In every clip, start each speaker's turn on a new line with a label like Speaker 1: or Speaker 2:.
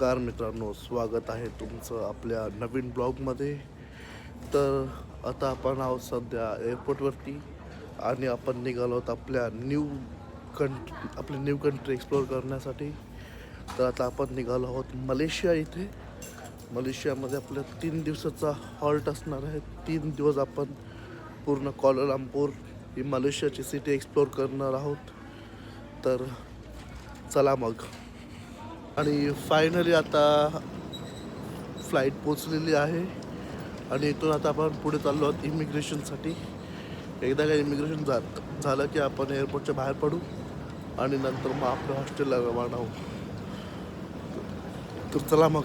Speaker 1: नमस्कार मित्रांनो, स्वागत आहे तुमचं आपल्या नवीन ब्लॉगमध्ये. तर आता आपण आहोत सध्या एअरपोर्टवरती आणि आपण निघालो आहोत आपल्या न्यू कंट्री एक्सप्लोअर करण्यासाठी. तर आता आपण निघालो आहोत मलेशिया इथे. मलेशियामध्ये आपल्या 3 दिवसाचा हॉल्ट असणार आहे. 3 दिवस आपण पूर्ण क्वालालंपूर ही मलेशियाची सिटी एक्सप्लोअर करणार आहोत. तर चला मग. आणि फायनली आता फ्लाईट पोचलेली आहे आणि इथून आता आपण पुढे चाललो आहोत इमिग्रेशनसाठी. एकदा का इमिग्रेशन झालं की आपण एअरपोर्टच्या बाहेर पडू आणि नंतर मग आपल्या हॉस्टेलला रवाना होऊ. तर चला मग.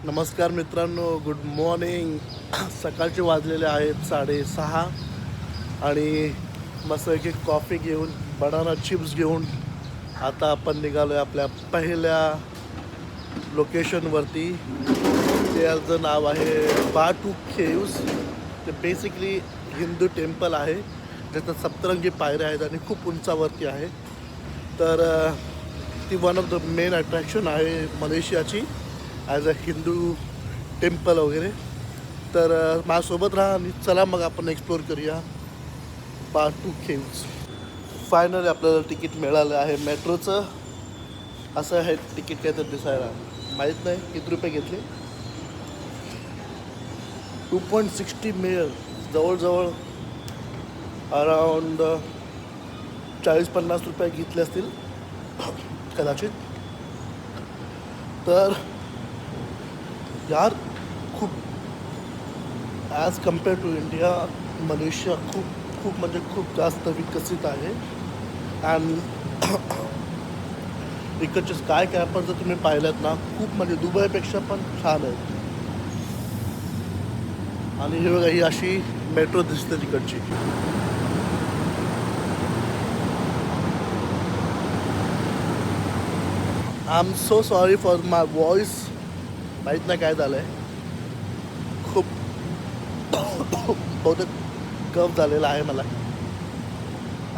Speaker 1: नमस्कार मित्रांनो, गुड मॉर्निंग. सकाळचे वाजलेले आहेत 6:30 आणि मस्त एक कॉफी घेऊन, बनाना चिप्स घेऊन आता आपण निघालो आहे आपल्या पहिल्या लोकेशनवरती. त्याचं नाव आहे बाटू केव्स. ते बेसिकली हिंदू टेम्पल आहे ज्याचं सप्तरंगी पायऱ्या आहेत आणि खूप उंचावरती आहे. तर ती one of the main attraction आहे मलेशियाची ॲज अ हिंदू टेम्पल वगैरे. तर माझ्यासोबत राहा आणि चला मग आपण एक्सप्लोअर करूया बाटू केव्स. फायनली आपल्याला तिकीट मिळालं आहे मेट्रोचं. असं आहे तिकीट, काय तर दिसायला माहीत नाही किती रुपये घेतले. 2.60 मिळेल, जवळजवळ अराउंड 40-50 रुपये घेतले असतील कदाचित. तर यार खूप as compare to India Malaysia खूप म्हणजे खूप जास्त विकसित आहे. आणि इकडचे स्काय कॅपर जर तुम्ही पाहिलात ना, खूप म्हणजे दुबईपेक्षा पण छान आहे. आणि हे बघा, ही अशी मेट्रो दिसते तिकडची. I am so sorry for my voice. माहीत नाही काय झालं आहे, खूप बहुतेक कफ झालेला आहे मला.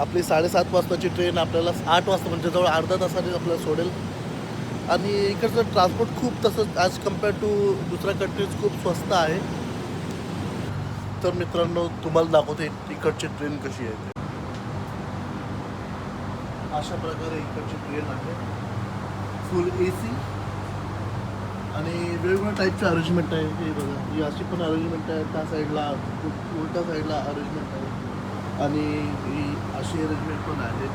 Speaker 1: आपली 7:30 वाजताची ट्रेन आपल्याला 8 वाजता म्हणजे जवळ अर्धा तासाने आपल्याला सोडेल. आणि इकडचं ट्रान्सपोर्ट खूप तसंच ॲज कम्पेअर टू दुसऱ्या कंट्रीज खूप स्वस्त आहे. तर मित्रांनो, तुम्हाला दाखवते इकडची ट्रेन कशी आहे. अशा प्रकारे इकडची ट्रेन आहे, फुल AC आणि वेगवेगळ्या टाईपचे अरेंजमेंट आहे. हे बघा, ही अशी पण अरेंजमेंट आहे, त्या साईडला उलट्या साईडला अरेंजमेंट आहे आणि ही अशी अरेंजमेंट पण आहे.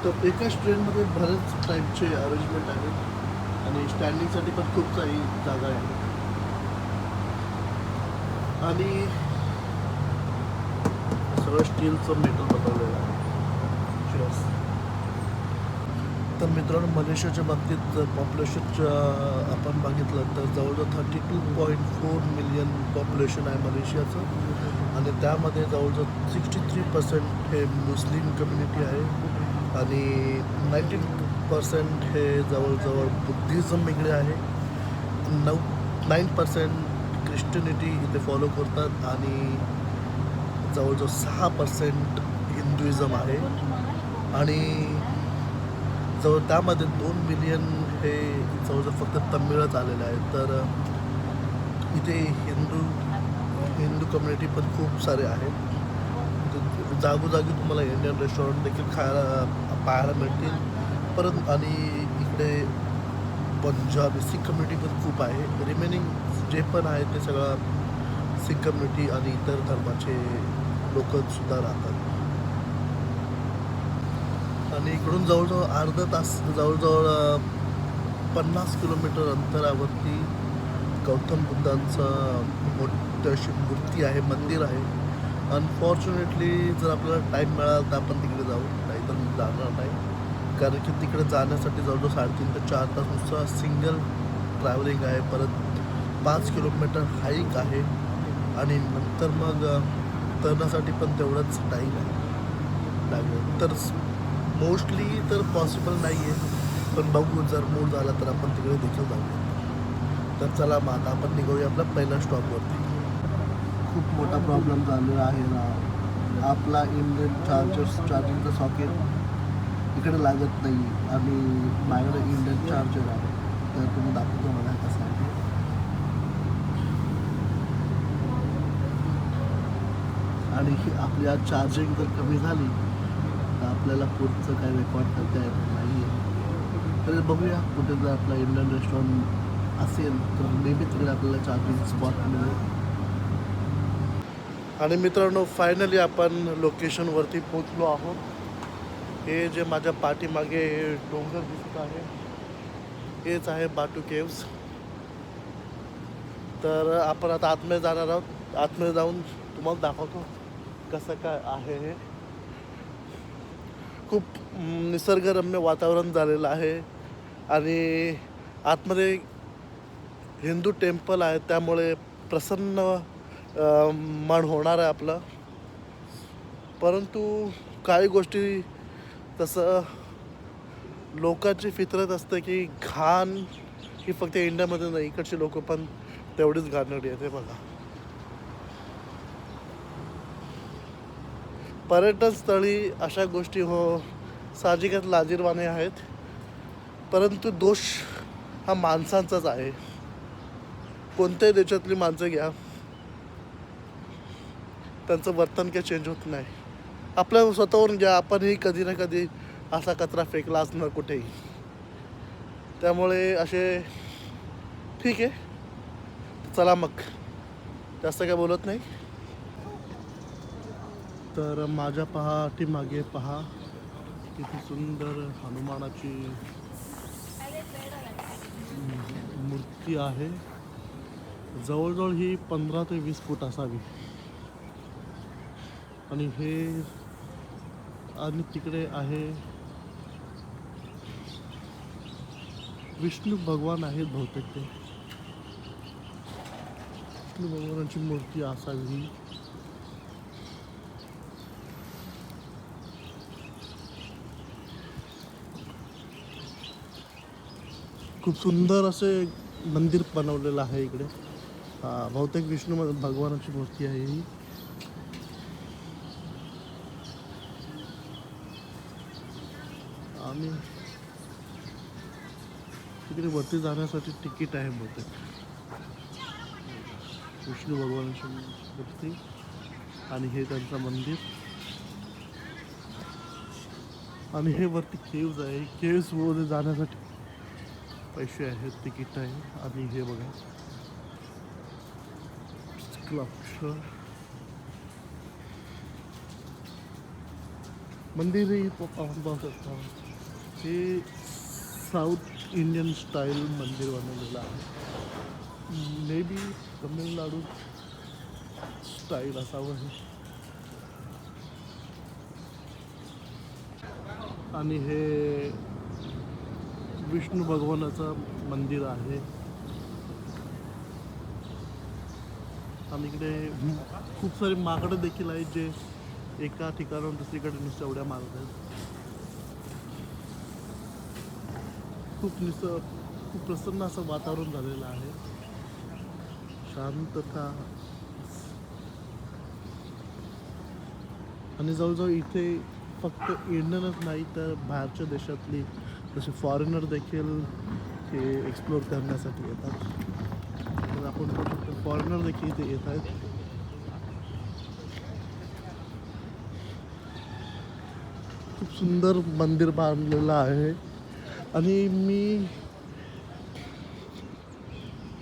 Speaker 1: तर एकाच ट्रेनमध्ये बरेच टाईपचे अरेंजमेंट आहेत आणि स्टँडिंगसाठी पण खूप काही जागा आहे. आणि सगळं स्टीलचं मेटल बनवलेलं आहे. तर मित्रांनो, मलेशियाच्या बाबतीत जर पॉप्युलेशनच्या आपण बघितलं तर जवळजवळ 32.4 मिलियन पॉप्युलेशन आहे मलेशियाचं. आणि त्यामध्ये जवळजवळ 63% हे मुस्लिम कम्युनिटी आहे आणि 19% हे जवळजवळ बुद्धिझम इकडे आहे. 9% ख्रिश्चनिटी इथे फॉलो करतात आणि जवळजवळ 6% हिंदुइझम आहे. आणि जवळ त्यामध्ये 2 मिलियन हे जवळजवळ फक्त तमिळच आलेले आहेत. तर इथे हिंदू कम्युनिटी पण खूप सारे आहेत. जागोजागी तुम्हाला इंडियन रेस्टॉरंट देखील पाहायला मिळतील. परत आणि इकडे पंजाबी सिख कम्युनिटी पण खूप आहे. रिमेनिंग जे पण आहे ते सगळं सिख कम्युनिटी आणि इतर धर्माचे लोकसुद्धा राहतात. आणि इकडून जवळजवळ अर्धा तास, जवळजवळ 50 किलोमीटर अंतरावरती गौतम बुद्धांचं मोठी अशी मूर्ती आहे, मंदिर आहे. अनफॉर्च्युनेटली जर आपल्याला टाईम मिळाला तर आपण तिकडे जाऊ, नाहीतर मी जाणार नाही. कारण की तिकडे जाण्यासाठी जवळजवळ 3.5 ते 4 तास नुसतं सिंगल ट्रॅव्हलिंग आहे. परत 5 किलोमीटर हाईक आहे आणि नंतर मग तरण्यासाठी पण तेवढंच टाईम आहे लागेल. तर मोस्टली तर पॉसिबल नाही आहे, पण बघू, जर मूड झाला तर आपण तिकडे देखील जाऊ. तर चला मग आता आपण निघूया आपल्या पहिल्या स्टॉपवरती. खूप मोठा प्रॉब्लेम झालेला आहे ना आपला इंडियन चार्जिंगचं सॉकेट इकडे लागत नाही आणि माझ्याकडे इंडियन चार्जर आहे, तर तुम्ही दाखवतो मला कसं आहे ते. आणि ही आपली आज चार्जिंग जर कमी झाली तर आपल्याला पुढचं काय रेकॉर्ड करता येणार नाही आहे. तर बघूया कुठे जर आपला इंडियन रेस्टॉरंट असेल तर नेहमी तिकडे आपल्याला चार्जिंग स्पॉट मिळेल. आणि मित्रांनो, फायनली आपण लोकेशनवरती पोचलो आहोत. हे जे माझ्या पाठीमागे डोंगर दिसत आहे हेच आहे बाटू केव्स. तर आपण आता आतमध्ये जाणार आहोत. आतमध्ये जाऊन तुम्हाला दाखवतो कसं काय आहे हे. खूप निसर्गरम्य वातावरण झालेलं आहे आणि आतमध्ये हिंदू टेम्पल आहे, त्यामुळे प्रसन्न मन होणार आहे आपलं. परंतु काही गोष्टी तसं लोकांची फितरत असते की घाण ही फक्त इंडियामध्ये नाही, इकडची लोक पण तेवढीच घाणेरडी आहे. ते बघा, पर्यटन स्थळी अशा गोष्टी साहजिकच लाजिरवाणे आहेत, परंतु दोष हा माणसांचाच आहे. कोणत्याही देशातली माणसं घ्या, त्यांचं वर्तन काही चेंज होत नाही. आपल्या स्वतःवरून घ्या, आपणही कधी ना कधी असा कचरा फेकला असणार कुठेही. त्यामुळे असे ठीक आहे, चला मग जास्त काय बोलत नाही. तर माझ्या पाठीमागे पहा किती सुंदर हनुमानाची मूर्ती आहे. जवळजवळ ही 15 ते 20 फूट असावी. आणि हे आणि तिकडे आहे विष्णू भगवान आहेत बहुतेक. ते विष्णू भगवानाची मूर्ती असावी. खूप सुंदर असे मंदिर बनवलेलं आहे इकडे. बहुतेक विष्णू भगवानाची मूर्ती आहे ही. आणि तिकडे वरती जाण्यासाठी तिकीट आहे बहुतेक. विष्णू भगवानाची मूर्ती आणि हे त्यांचं मंदिर. आणि हे वरती केव्ज आहे. केव्ज मध्ये जाण्यासाठी पैसे आहेत, तिकीट आहे. आणि हे बघा स्कल्पचर मंदिर ही आपण पाहू शकता. हे साऊथ इंडियन स्टाईल मंदिर बनवलेलं आहे. मे बी तमिळनाडू स्टाईल असावं हे. आणि हे विष्णू भगवानाचं मंदिर आहे. आणि इकडे खूप सारे माकडं देखील आहेत जे एका ठिकाणाहून दुसरीकडे नुसतं उड्या मारत आहेत. खूप प्रसन्न असं वातावरण झालेलं आहे, शांतता. आणि जवळजवळ इथे फक्त इंडियनच नाही तर बाहेरच्या देशातली जसे फॉरेनर देखील हे एक्सप्लोर करण्यासाठी येतात. तर आपण बघू शकतो फॉरेनर देखील इथे येत आहेत. खूप सुंदर मंदिर बांधलेलं आहे. आणि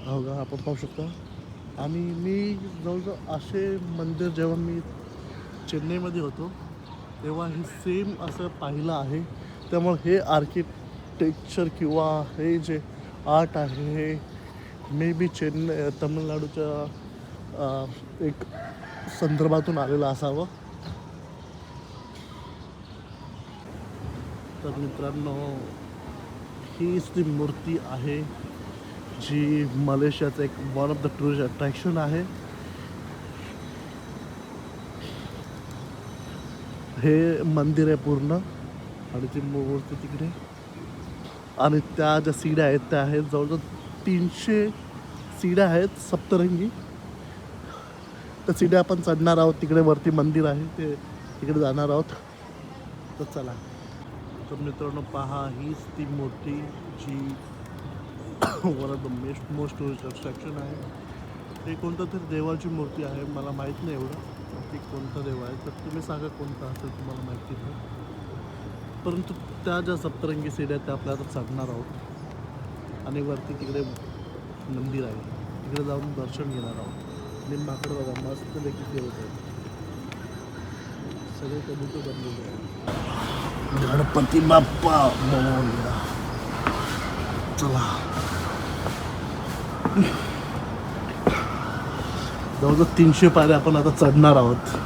Speaker 1: बघा आपण पाहू शकता. आणि मी जवळजवळ असे मंदिर जेव्हा मी चेन्नईमध्ये होतो तेव्हा हे सेम असं पाहिलं आहे. त्यामुळे हे आर्किटेक्चर किंवा हे जे आर्ट आहे हे मे बी तमिळनाडूच्या एक संदर्भातून आलेलं असावं. तर मित्रांनो, हीच ती मूर्ती आहे जी मलेशियाचं एक one of the tourist attraction आहे. हे मंदिर आहे पूर्ण आणि ती मूर्ती तिकडे. आणि त्या ज्या सीड्या आहेत त्या आहेत जवळजवळ 300 सीड्या आहेत सप्तरंगी. त्या सीड्या आपण चढणार आहोत. तिकडे वरती मंदिर आहे ते तिकडे जाणार आहोत. तर चला. तर मित्रांनो पहा, हीच ती मूर्ती जी one of the most tourist attraction आहे. ते कोणतं तरी देवाची मूर्ती आहे, मला माहीत नाही एवढं ती कोणता देव आहे. तर तुम्ही सांगा कोणता असेल तुम्हाला माहिती नाही. परंतु त्या ज्या सप्तरंगी सीड्या त्या आपल्या आता चढणार आहोत आणि वरती तिकडे मंदिर आहे, तिकडे जाऊन दर्शन घेणार आहोत. निम्माकडे बघा मस्त देखील फिरत आहे, सगळे कबूतर बनलेले आहे. गणपती बाप्पा मोरया. चला जवळजवळ 300 पायऱ्या आपण आता चढणार आहोत.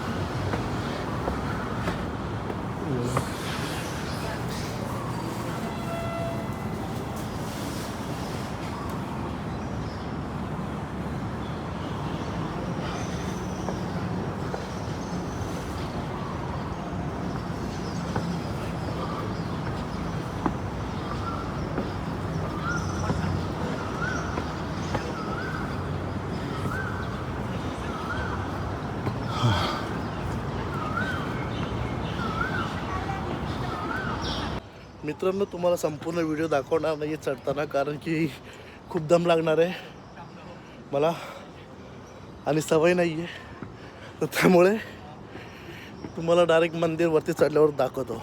Speaker 1: मित्रांनो तुम्हाला संपूर्ण व्हिडिओ दाखवणार नाही चढताना, कारण की खूप दम लागणार आहे मला आणि सवय नाही आहे. तर त्यामुळे तुम्हाला डायरेक्ट मंदिरवरती चढल्यावर दाखवतो.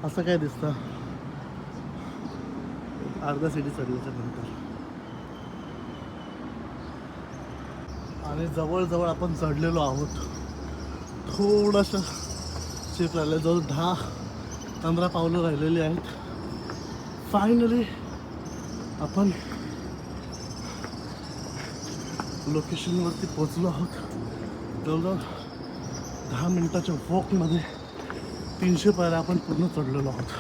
Speaker 1: असं काय दिसतं अर्धा सिटी चढल्याच्या नंतर. आणि जवळजवळ आपण चढलेलो आहोत. थोडंसं शिफ्ट राहिलं, जवळ 10-15 पावलं राहिलेली आहेत. फायनली आपण लोकेशनवरती पोचलो आहोत. जवळजवळ 10 मिनिटाच्या वॉकमध्ये 300 पायऱ्या आपण पूर्ण चढलेलो आहोत.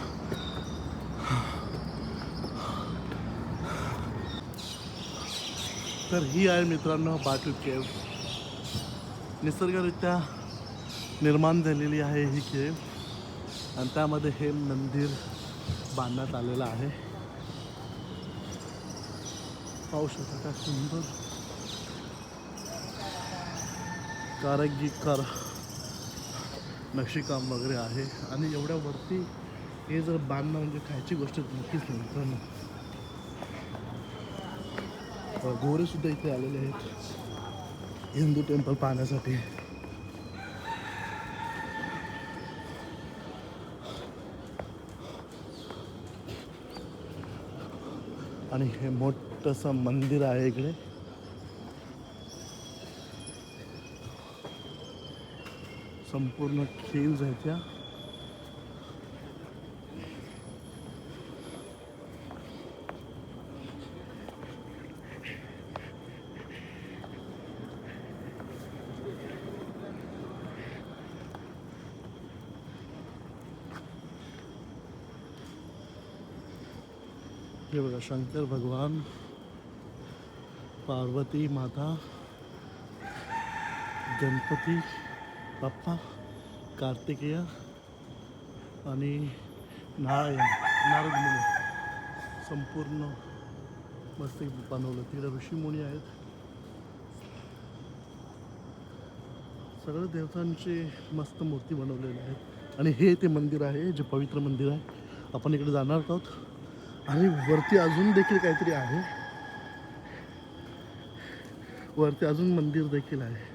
Speaker 1: तर ही आहे मित्रांनो बाटू केव. निसर्गरित्या निर्माण झालेली आहे ही केव आणि त्यामध्ये हे मंदिर बांधण्यात आलेलं आहे. पाहू शकता काय सुंदर कारागीरकार नक्षीकाम वगैरे आहे. आणि एवढ्या वरती हे जर बांधणं म्हणजे खायची गोष्ट नक्कीच नाही मित्रांनो. गोरे सुद्धा इथे आलेले आहेत हिंदू टेम्पल पाहण्यासाठी. आणि हे मोठंसं मंदिर आहे इकडे. संपूर्ण केव्ज आहेत त्या. हे बघा शंकर भगवान, पार्वती माता, गणपती बाप्पा, कार्तिकेय आणि नारद मुनी संपूर्ण मस्त बनवलं. तिकडे ऋषीमुनी आहेत. सगळ्या देवतांची मस्त मूर्ती बनवलेली आहेत. आणि हे ते मंदिर आहे जे पवित्र मंदिर आहे. आपण इकडे जाणार आहोत. आणि वरती अजून देखील काहीतरी आहे, वरती अजून मंदिर देखील आहे.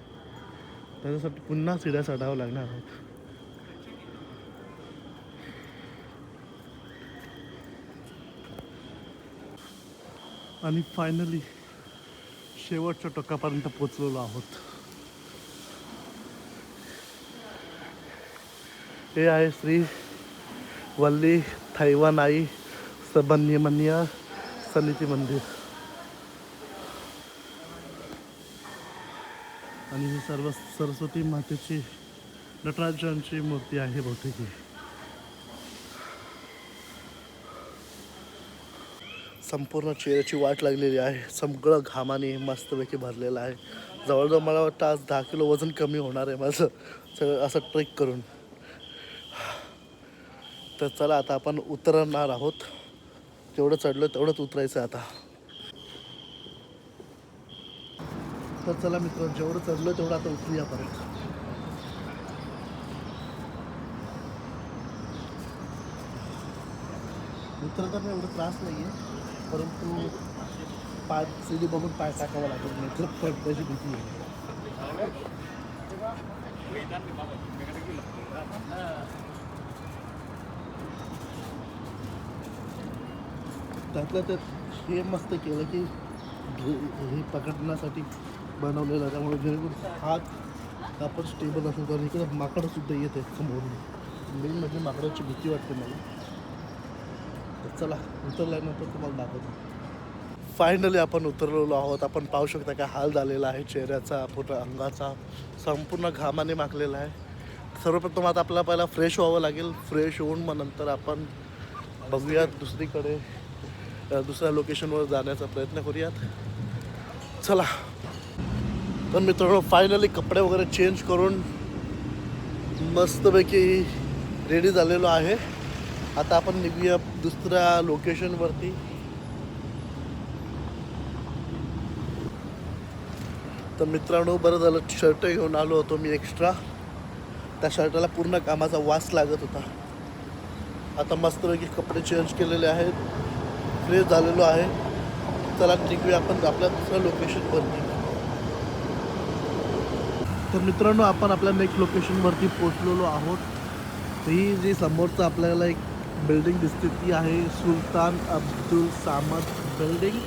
Speaker 1: त्याच्यासाठी पुन्हा शिड्या चढावं लागणार आहोत. आणि फायनली शेवटच्या टोकापर्यंत पोचलेलो आहोत. हे आहे श्री वल्ली थैवानाई सुब्रह्मण्य समिती मंदिर. आणि ही सर्व सरस्वती मातेची नटराजांची मूर्ती आहे बहुतेक. संपूर्ण चेहऱ्याची वाट लागलेली आहे. सगळं घामाने मस्तपैकी भरलेलं आहे. जवळजवळ मला वाटतं आज 10 किलो वजन कमी होणार आहे माझं. सगळं असं ट्रेक करून. तर चला आता आपण उतरणार आहोत. जेवढं चढलं तेवढंच उतरायचं आता. तर चला मित्र, जेवढं चढलं तेवढं आता उतरूया परत. उतरताना एवढं त्रास नाही आहे, परंतु पाय सीडी बघून पाय टाकावा लागेल, नाही तर पडण्याची भीती आहे. त्यातलं त्यात हे मस्त केलं की हे पकडण्यासाठी बनवलेलं, त्यामुळे जेणेकरून हात आपण स्टेबल असतो. तर इकडं माकडंसुद्धा येते समोरून. मेन म्हणजे माकडाची भीती वाटते मला. तर चला उतरल्यानंतर तुम्हाला दाखवतो. फायनली आपण उतरलेलो आहोत. आपण पाहू शकता काय हाल झालेला आहे चेहऱ्याचा, पूर्ण अंगाचा, संपूर्ण घामाने माखलेला आहे. सर्वप्रथम आता आपल्याला पहिला फ्रेश व्हावं लागेल. फ्रेश होऊन मग नंतर आपण बघूयात दुसरीकडे, दुसऱ्या लोकेशनवर जाण्याचा प्रयत्न करूयात. चला. तर मित्रांनो, फायनली कपडे वगैरे चेंज करून मस्तपैकी रेडी झालेलो आहे. आता आपण निघूया दुसऱ्या लोकेशनवरती. तर मित्रांनो, बरं झालं शर्ट घेऊन आलो होतो मी एक्स्ट्रा. त्या शर्टाला पूर्ण कामाचा वास लागत होता. आता मस्तपैकी कपडे चेंज केलेले आहेत, फ्रेश झालेलो आहे. चला निघूया आपण आपल्या दुसऱ्या लोकेशनवरती. तर मित्रांनो, आपण आपल्या नेक्स्ट लोकेशनवरती पोचलेलो आहोत. ही जी समोरचं आपल्याला एक बिल्डिंग दिसते ती आहे सुलतान अब्दुल सामद बिल्डिंग.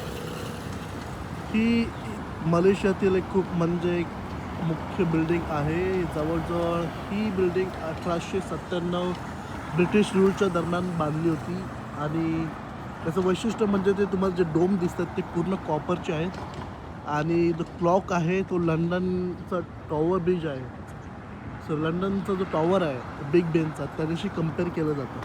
Speaker 1: ही मलेशियातील एक खूप म्हणजे एक मुख्य बिल्डिंग आहे. जवळजवळ ही बिल्डिंग 1897 ब्रिटिश रूलच्या दरम्यान बांधली होती. आणि त्याचं वैशिष्ट्य म्हणजे ते तुम्हाला जे डोम दिसतात ते पूर्ण कॉपरचे आहेत. आणि जो क्लॉक आहे तो लंडनचा टॉवर ब्रिज आहे. सो लंडनचा जो टॉवर आहे बिग बेनचा, त्याच्याशी कम्पेअर केलं जातं.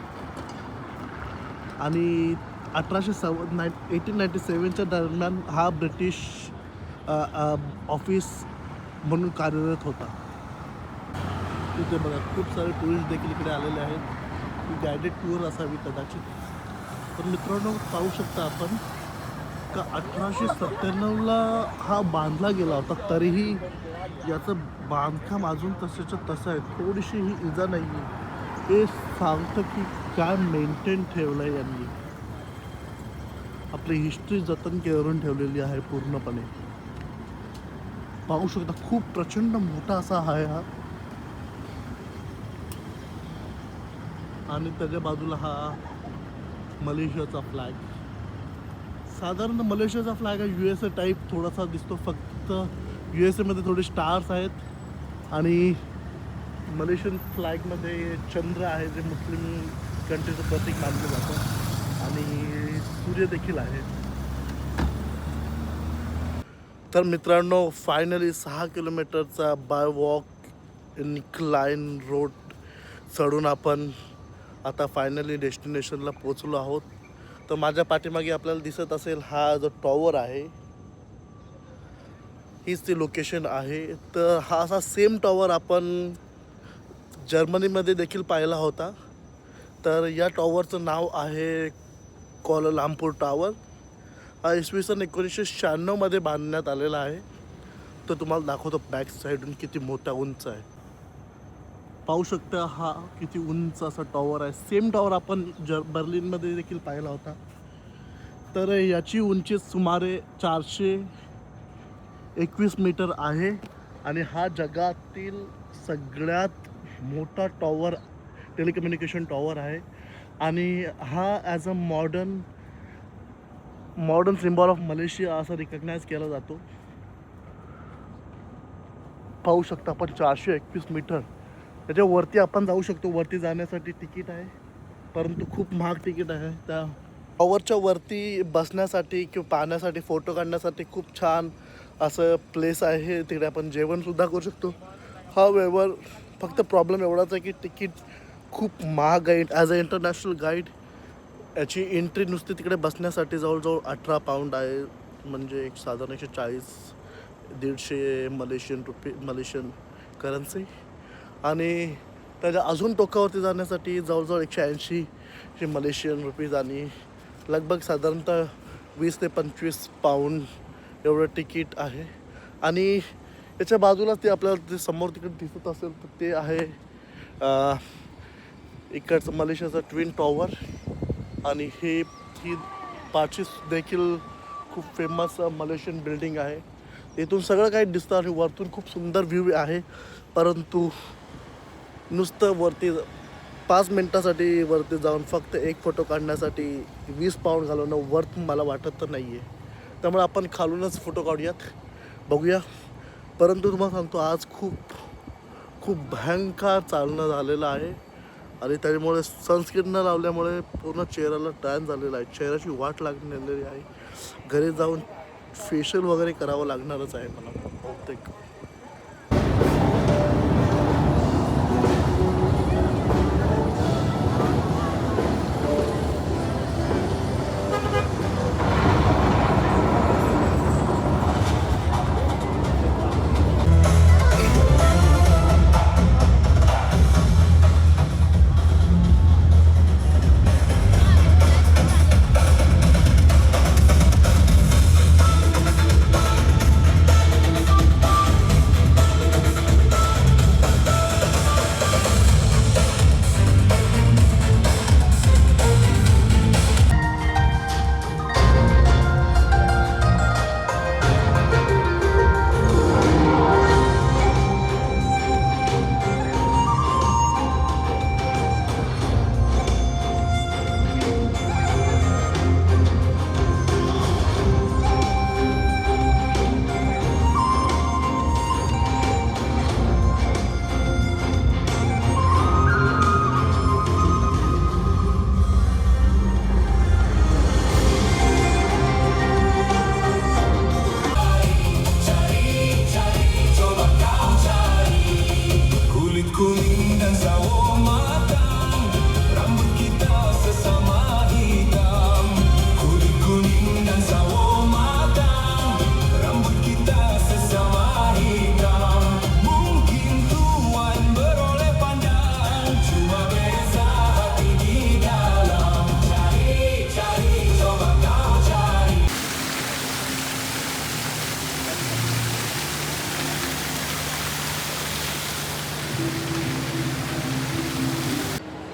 Speaker 1: आणि 1897च्या दरम्यान हा ब्रिटिश ऑफिस म्हणून कार्यरत होता. तिथे बघा खूप सारे टुरिस्ट देखील इकडे आलेले आहेत. ही गायडेड टूर असावी कदाचित. तर मित्रांनो, पाहू शकता आपण का 1897ला हा बांधला गेला होता, तरीही याचं बांधकाम अजून तसंच्या तसं आहे. थोडीशी ही इजा नाही आहे. हे सांगतं की काय मेंटेन ठेवलं आहे यांनी. आपली हिस्ट्री जतन करून ठेवलेली आहे पूर्णपणे. पाहू शकता खूप प्रचंड मोठा असा आहे हा. आणि त्याच्या बाजूला हा मलेशियाचा फ्लॅग. साधारण मलेशियाचा फ्लॅग हा USA टाईप थोडासा दिसतो. फक्त USA मध्ये थोडे स्टार्स आहेत आणि मलेशियन फ्लॅगमध्ये चंद्र आहे, जे मुस्लिम कंट्रीचं प्रतीक मानलं जातं. आणि सूर्य देखील आहे. तर मित्रांनो, फायनली 6 किलोमीटरचा बाय वॉक इन्क्लाइन रोड चढून आपण आता फायनली डेस्टिनेशनला पोचलो आहोत. तर माझ्या पाठीमागे आपल्याला दिसत असेल हा जो टॉवर आहे, हीच ती लोकेशन आहे. तर हा असा सेम टॉवर आपण जर्मनीमध्ये देखील पाहिला होता. तर या टॉवरचं नाव आहे क्वालालंपूर टॉवर. हा इसवी सन 1996मध्ये बांधण्यात आलेला आहे. तर तुम्हाला दाखवतो बॅक साईडून किती मोठा उंच आहे. पाहू शकता हा किती उंच असा टॉवर आहे. सेम टॉवर आपण बर्लिनमध्ये देखील पाहिला होता. तर याची उंची सुमारे 421 मीटर आहे. आणि हा जगातील सगळ्यात मोठा टॉवर, टेलिकम्युनिकेशन टॉवर आहे. आणि हा as a modern symbol of Malaysia असं रिकग्नाइज केला जातो. पाहू शकता आपण 421 मीटर. त्याच्यावरती आपण जाऊ शकतो. वरती जाण्यासाठी तिकीट आहे, परंतु खूप महाग तिकीट आहे. त्या टॉवरच्या वरती बसण्यासाठी किंवा पाहण्यासाठी, फोटो काढण्यासाठी खूप छान असं प्लेस आहे. तिकडे आपण जेवणसुद्धा करू शकतो. हा व्यवहार फक्त प्रॉब्लेम एवढाच आहे की तिकीट खूप महाग आहे. ॲज अ इंटरनॅशनल गाईड याची एंट्री नुसती तिकडे बसण्यासाठी जवळजवळ 18 पाऊंड आहे. म्हणजे एक साधारण 140-150 मलेशियन करन्सी. आणि त्याच्या अजून टोकावरती जाण्यासाठी जवळजवळ 180 हे मलेशियन रुपीज आणि लगभग साधारणतः 20 ते 25 पाऊंड एवढं तिकीट आहे. आणि याच्या बाजूलाच ते आपल्याला ते समोर तिकडे दिसत असेल तर ते आहे इकडचं मलेशियाचं ट्विन टॉवर. आणि ही पाचशे देखील खूप फेमस मलेशियन बिल्डिंग आहे. इथून सगळं काही दिसतं आणि वरतून खूप सुंदर व्ह्यू आहे. परंतु नुसतं वरती 5 मिनटासाठी वरती जाऊन फक्त एक फोटो काढण्यासाठी 20 पाऊंड घालवणं वर्थ मला वाटत तर नाही आहे. त्यामुळे आपण खालूनच फोटो काढूयात, बघूया. परंतु तुम्हाला सांगतो आज खूप भयंकर चालणं झालेलं आहे आणि त्याच्यामुळे सनस्क्रीन न लावल्यामुळे पूर्ण चेहऱ्याला टॅन झालेला आहे. चेहऱ्याची वाट लागलेली आहे. घरी जाऊन फेशियल वगैरे करावं लागणारच आहे मला बहुतेक.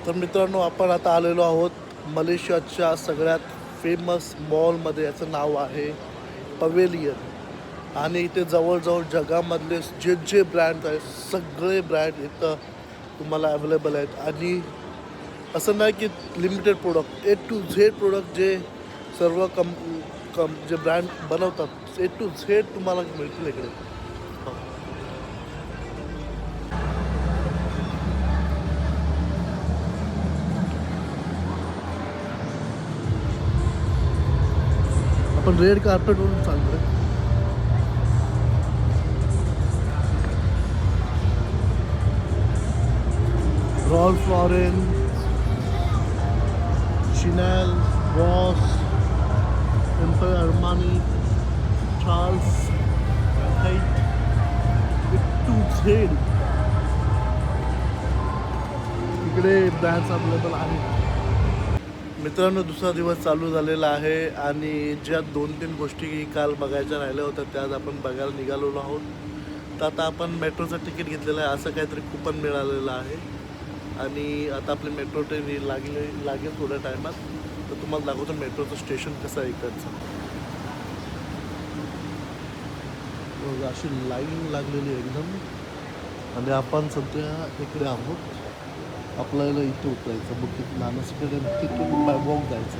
Speaker 1: तर मित्रांनो, आपण आता आलेलो आहोत मलेशियाच्या सगळ्यात फेमस मॉलमध्ये. याचं नाव आहे पवेलियन. आणि इथे जवळजवळ जगामधले जे ब्रँड आहेत सगळे ब्रँड इथं तुम्हाला अवेलेबल आहेत. आणि असं नाही की limited product, A to Z product जे सर्व जे ब्रँड बनवतात A to Z तुम्हाला मिळतील इकडे. आपण रेड कार्पेटवरून चालतोय. Ralph Lauren, Chanel, Boss, Emperor Armani, Charles, Height, A to Z इकडे ब्रँड्स अवेलेबल आहेत. मित्रांनो, दुसरा दिवस चालू झालेला आहे आणि ज्या 2-3 गोष्टी काल बघायच्या राहिल्या होत्या त्या आज आपण बघायला निघालेलो आहोत. तर आता आपण मेट्रोचं तिकीट घेतलेलं आहे. असं काहीतरी कुपन मिळालेलं आहे आणि आता आपली मेट्रो ट्रेन लागेल थोड्या टायमात. तर तुम्हाला दाखवतो मेट्रोचं स्टेशन कसं आहे इकडचं. अशी लाईन लागलेली आहे एकदम. आणि आपण सध्या इकडे आहोत. आपल्याला इथे उतरायचं बुकिंग नानसकडे, तिथून बाय वॉक जायचं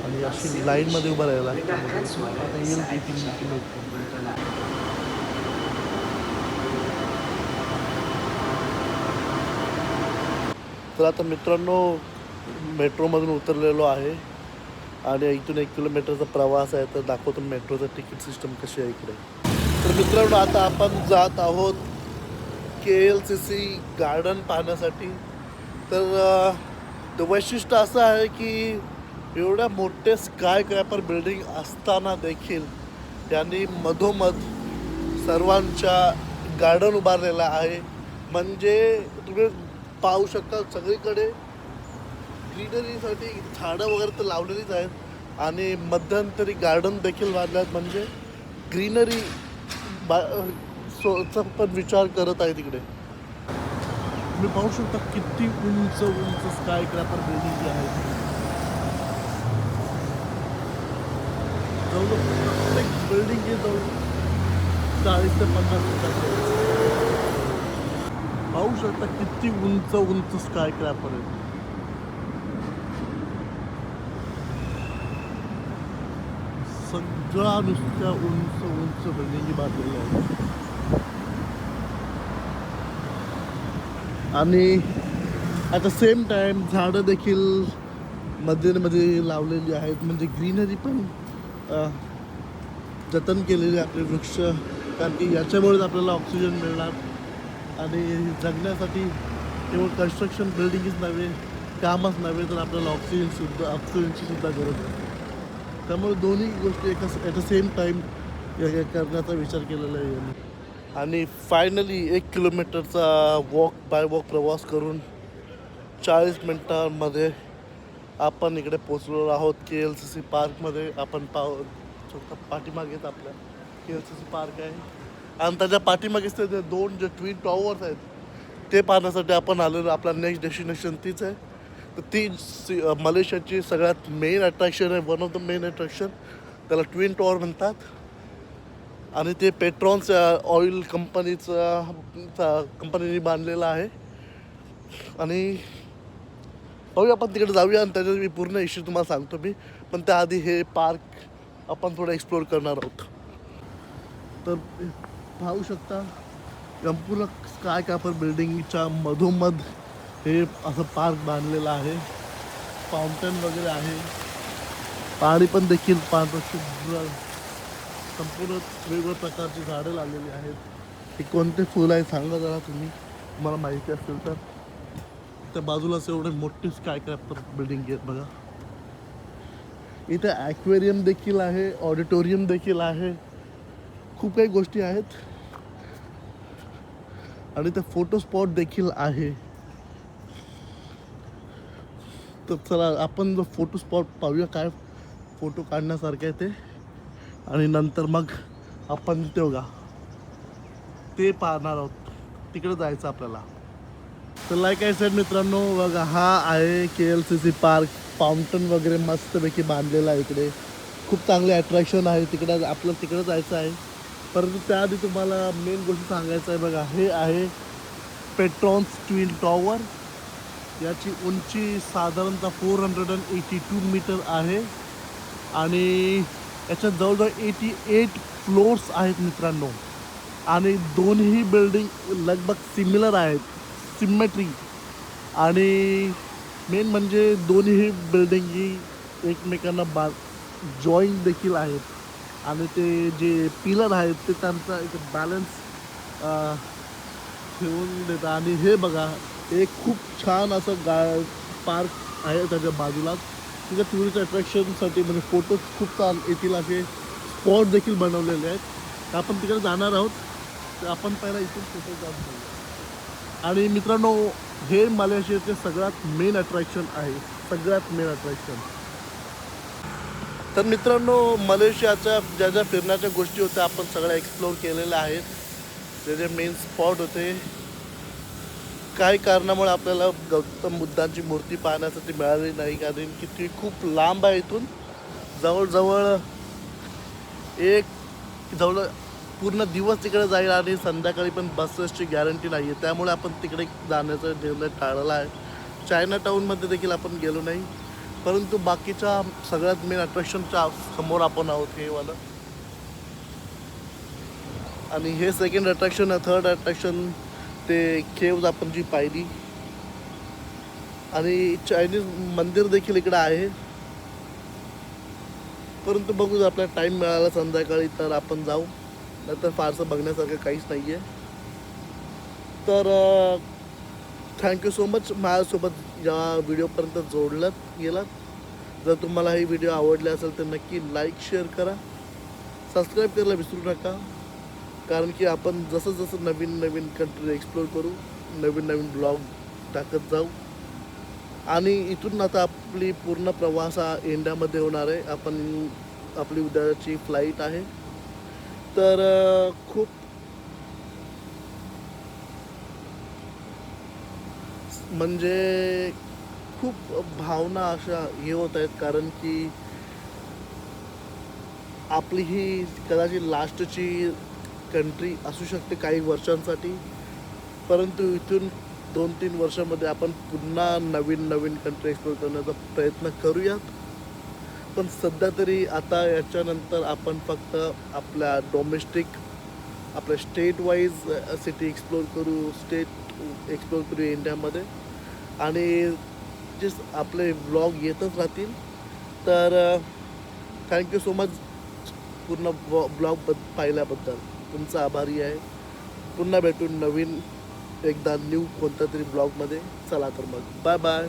Speaker 1: आणि अशी लाईनमध्ये उभं राहायला आता येईल तर आता मित्रांनो, मेट्रोमधून उतरलेलो आहे आणि इथून 1 किलोमीटरचा प्रवास आहे. तर दाखवतो मेट्रोचं तिकीट सिस्टम कशी आहे इकडे. तर मित्रांनो, आता आपण जात आहोत KLCC गार्डन पाहण्यासाठी. तर वैशिष्ट्य असं आहे की एवढ्या मोठे स्काय क्रॅपर बिल्डिंग असताना देखील त्यांनी मधोमध सर्वांच्या गार्डन उभारलेलं आहे. म्हणजे तुम्ही पाहू शकता सगळीकडे ग्रीनरीसाठी झाडं वगैरे तर लावलेलीच आहेत आणि मध्यंतरी गार्डन देखील बांधल्यात. म्हणजे ग्रीनरी चा पण विचार करत आहे तिकडे. तुम्ही पाहू शकता किती उंच उंच स्काय क्रॅपर बिल्डिंग आहे. जवळ प्रत्येक बिल्डिंग जवळ 40 ते 50 फुटाची. पाहू शकता किती उंच उंच स्काय क्रॅपर आहे. सगळा नुसत्या उंच उंच बिल्डिंगी बांधलेल्या आहेत. आणि ॲट द सेम टाइम झाडं देखील मध्ये मध्ये लावलेली आहेत. म्हणजे ग्रीनरी पण जतन केलेली आपले वृक्ष, कारण की याच्यामुळेच आपल्याला ऑक्सिजन मिळणार. आणि जगण्यासाठी केवळ कन्स्ट्रक्शन बिल्डिंगच नव्हे, कामच नव्हे, तर आपल्याला ऑक्सिजनची सुद्धा गरज आहे. त्यामुळे दोन्ही गोष्टी ॲट द सेम टाईम करण्याचा विचार केलेला आहे यांनी. आणि फायनली 1 किलोमीटरचा वॉक बाय वॉक प्रवास करून 40 मिनटांमध्ये आपण इकडे पोचलो आहोत. KLCC पार्कमध्ये. आपण पाठीमागेच आपल्या KLCC पार्क आहे आणि त्याच्या पाठीमागेच ते 2 जे ट्विन टॉवर्स आहेत ते पाहण्यासाठी आपण आलेलो. आपला नेक्स्ट डेस्टिनेशन तीच आहे. तर ती मलेशियाची सगळ्यात मेन अट्रॅक्शन आहे. One of the main attraction. त्याला ट्विन टॉवर म्हणतात. आणि ते पेट्रॉन्स ऑइल कंपनीने बांधलेलं आहे. आणि पाहूया आपण तिकडे जाऊया आणि त्याच्यात मी पूर्ण इश्यू तुम्हाला सांगतो मी. पण त्याआधी हे पार्क आपण थोडं एक्सप्लोअर करणार आहोत. तर पाहू शकता संपूर्ण स्काय क्रॅपर बिल्डिंगच्या मधोमध हे असं पार्क बांधलेलं आहे. फाउंटन वगैरे आहे. पाणी पण देखील पांढरं शुभ्र. संपूर्ण वेगवेगळ्या प्रकारची झाडं लावलेली आहेत. हे कोणते फुल आहे सांगा जरा तुम्हाला माहिती असेल तर. त्या बाजूलाच एवढे मोठे स्काय क्रॅपर बिल्डिंग आहेत बघा. इथे ॲक्वेरियम देखील आहे, ऑडिटोरियम देखील आहे, खूप काही गोष्टी आहेत. आणि ते फोटो स्पॉट देखील आहे. तर चला आपण जो फोटो स्पॉट पाहूया काय फोटो काढण्यासारखे आहे ते. आणि नंतर मग आपण तिथे बघा ते पाहणार आहोत. तिकडे जायचं आपल्याला. तर लाईक आय सेड मित्रांनो, बघा हा आहे KLCC पार्क. फाउंटन वगैरे मस्तपैकी बांधलेला आहे इकडे. खूप चांगले अट्रॅक्शन आहे तिकडे. आपल्याला तिकडे जायचं आहे. परंतु त्याआधी तुम्हाला मेन गोष्ट सांगायचं आहे. बघा हे आहे पेट्रॉन्स ट्विन टॉवर. याची उंची साधारणतः 482 मीटर आहे. आणि याच्यात जवळजवळ 88 फ्लोअर्स आहेत मित्रांनो. आणि दोन्ही बिल्डिंग लगभग सिमिलर आहेत, सिमेट्री. आणि मेन म्हणजे दोन्ही बिल्डिंगी एकमेकांना जॉईंट देखील आहेत. आणि ते जे पिलर आहेत ते त्यांचा एक बॅलन्स ठेवून देतात. आणि हे बघा एक खूप छान असं पार्क आहे त्याच्या बाजूलाच. तिथे टुरिस्ट अट्रॅक्शनसाठी म्हणजे फोटोज खूप येतील असे स्पॉट देखील बनवलेले आहेत. तर आपण तिकडे जाणार आहोत. तर आपण पहिला इथून फोटो काढून घेऊया. आणि मित्रांनो हे मलेशियाचे सगळ्यात मेन अट्रॅक्शन आहे. सगळ्यात मेन अट्रॅक्शन. तर मित्रांनो मलेशियाच्या ज्या ज्या फिरण्याच्या गोष्टी होत्या आपण सगळ्या एक्सप्लोअर केलेल्या आहेत. जे जे मेन स्पॉट होते. काही कारणामुळे आपल्याला गौतम बुद्धांची मूर्ती पाहण्यासाठी मिळाली नाही, कारण की ती खूप लांब आहे. इथून जवळ पूर्ण दिवस तिकडे जाईल आणि संध्याकाळी पण बसेसची गॅरंटी नाही आहे. त्यामुळे आपण तिकडे जाण्याचा निर्णय टाळला आहे. चायना टाऊनमध्ये देखील आपण गेलो नाही. परंतु बाकीच्या सगळ्यात मेन अट्रॅक्शनच्या समोर आपण आहोत हे वालं. आणि हे सेकंड अट्रॅक्शन आहे. थर्ड अट्रॅक्शन ते केव्ज आपण जी पाहिली. आणि चायनीज मंदिर देखील इकडे आहे. परंतु बघू आपल्याला टाईम मिळाला संध्याकाळी तर आपण जाऊ, नंतर फारसं बघण्यासारखं काहीच नाही आहे. तर थँक्यू सो मच माझ्यासोबत या व्हिडिओपर्यंत जोडलात गेलात. जर तुम्हाला ही व्हिडिओ आवडले असेल तर नक्की लाईक शेअर करा, सबस्क्राईब करायला विसरू नका. कारण की आपण जसं जसं नवीन नवीन कंट्री एक्सप्लोर करू, नवीन नवीन ब्लॉग टाकत जाऊ. आणि इथून आता आपली पूर्ण प्रवास हा इंडियामध्ये होणार आहे. आपली उद्याची फ्लाईट आहे. तर खूप म्हणजे खूप भावना अशा हे होत आहेत, कारण की आपली ही कदाचित लास्टची कंट्री असू शकते काही वर्षांसाठी. परंतु इथून 2-3 वर्षामध्ये आपण पुन्हा नवीन नवीन कंट्री एक्सप्लोर करण्याचा प्रयत्न करूयात. पण सध्या तरी आता याच्यानंतर आपण फक्त आपल्या डोमेस्टिक, आपल्या स्टेट वाईज सिटी एक्सप्लोर करू, स्टेट एक्सप्लोर करू इंडियामध्ये. आणि जे आपले व्लॉग येतच राहतील. तर थँक्यू सो मच पूर्ण ब्लॉग पाहिल्याबद्दल. तुमचा आभारी आहे. पुन्हा भेटून नवीन एकदा न्यू कोणत्या तरी ब्लॉगमध्ये. चला तर मग बाय बाय.